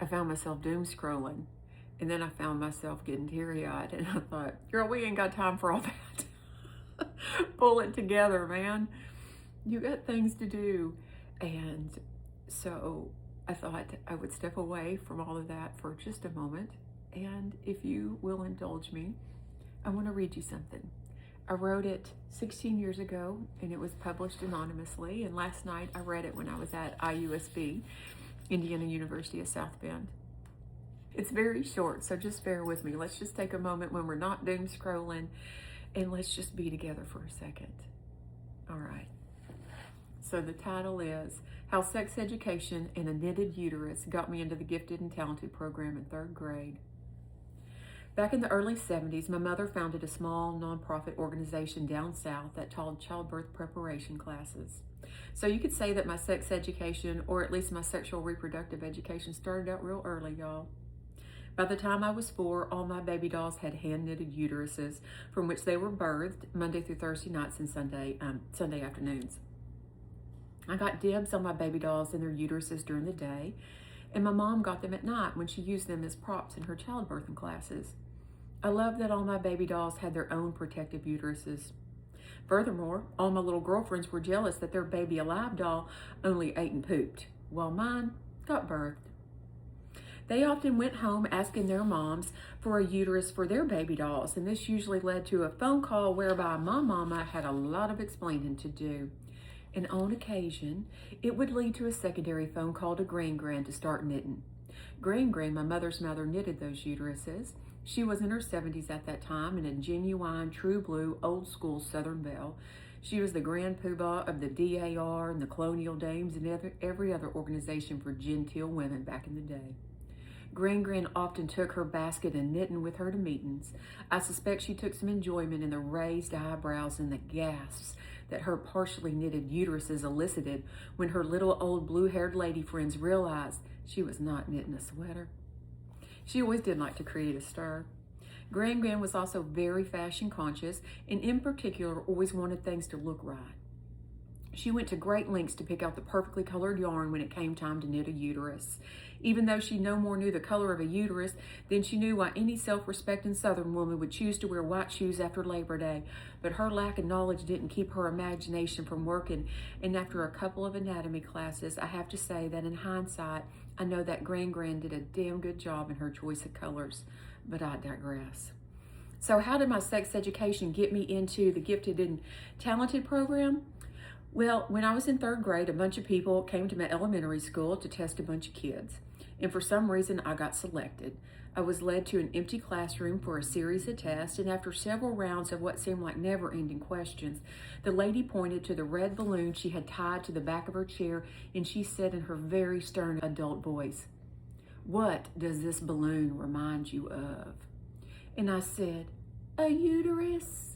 I found myself doom scrolling. And then I found myself getting teary-eyed, and I thought, girl, we ain't got time for all that. Pull it together, man. You got things to do. And so I thought I would step away from all of that for just a moment. And if you will indulge me, I want to read you something. I wrote it 16 years ago, and it was published anonymously. And last night I read it when I was at IUSB, Indiana University of South Bend. It's very short, so just bear with me. Let's just take a moment when we're not doom scrolling, and let's just be together for a second. All right. So the title is How Sex Education and a Knitted Uterus Got Me into the Gifted and Talented program in 3rd grade. Back in the early 70s, my mother founded a small nonprofit organization down south that taught childbirth preparation classes. So you could say that my sex education, or at least my sexual reproductive education, started out real early, y'all. By the time I was 4, all my baby dolls had hand-knitted uteruses from which they were birthed Monday through Thursday nights and Sunday afternoons. I got dibs on my baby dolls and their uteruses during the day, and my mom got them at night when she used them as props in her childbirthing classes. I love that all my baby dolls had their own protective uteruses. Furthermore, all my little girlfriends were jealous that their baby alive doll only ate and pooped, while mine got birthed. They often went home asking their moms for a uterus for their baby dolls, and this usually led to a phone call whereby my mama had a lot of explaining to do. And on occasion, it would lead to a secondary phone call to Gran to start knitting. Gran, my mother's mother, knitted those uteruses. She was in her 70s at that time and a genuine, true blue, old school Southern belle. She was the grand poobah of the DAR and the Colonial Dames and every other organization for genteel women back in the day. Gran often took her basket and knitting with her to meetings. I suspect she took some enjoyment in the raised eyebrows and the gasps that her partially knitted uteruses elicited when her little old blue-haired lady friends realized she was not knitting a sweater. She always did like to create a stir. Gran was also very fashion conscious, and in particular always wanted things to look right. She went to great lengths to pick out the perfectly colored yarn when it came time to knit a uterus. Even though she no more knew the color of a uterus than she knew why any self-respecting Southern woman would choose to wear white shoes after Labor Day. But her lack of knowledge didn't keep her imagination from working, and after a couple of anatomy classes, I have to say that in hindsight, I know that Gran did a damn good job in her choice of colors, but I digress. So how did my sex education get me into the Gifted and Talented program? Well, when I was in 3rd grade, a bunch of people came to my elementary school to test a bunch of kids. And for some reason, I got selected. I was led to an empty classroom for a series of tests, and after several rounds of what seemed like never-ending questions, the lady pointed to the red balloon she had tied to the back of her chair, and she said in her very stern adult voice, "What does this balloon remind you of?" And I said, "A uterus."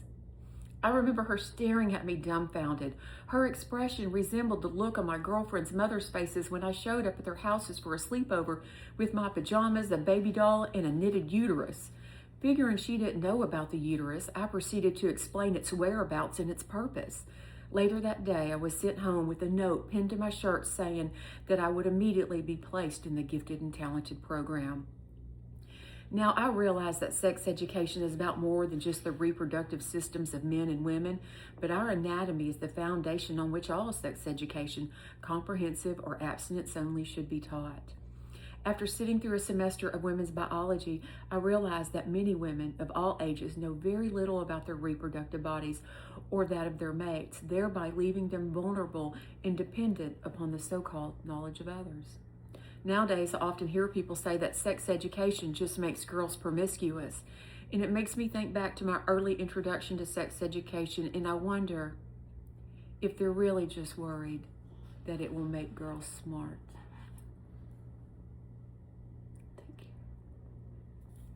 I remember her staring at me dumbfounded. Her expression resembled the look on my girlfriend's mother's faces when I showed up at their houses for a sleepover with my pajamas, a baby doll, and a knitted uterus. Figuring she didn't know about the uterus, I proceeded to explain its whereabouts and its purpose. Later that day, I was sent home with a note pinned to my shirt saying that I would immediately be placed in the Gifted and Talented program. Now, I realize that sex education is about more than just the reproductive systems of men and women, but our anatomy is the foundation on which all sex education, comprehensive or abstinence only, should be taught. After sitting through a semester of women's biology, I realized that many women of all ages know very little about their reproductive bodies or that of their mates, thereby leaving them vulnerable and dependent upon the so-called knowledge of others. Nowadays, I often hear people say that sex education just makes girls promiscuous, and it makes me think back to my early introduction to sex education, and I wonder if they're really just worried that it will make girls smart.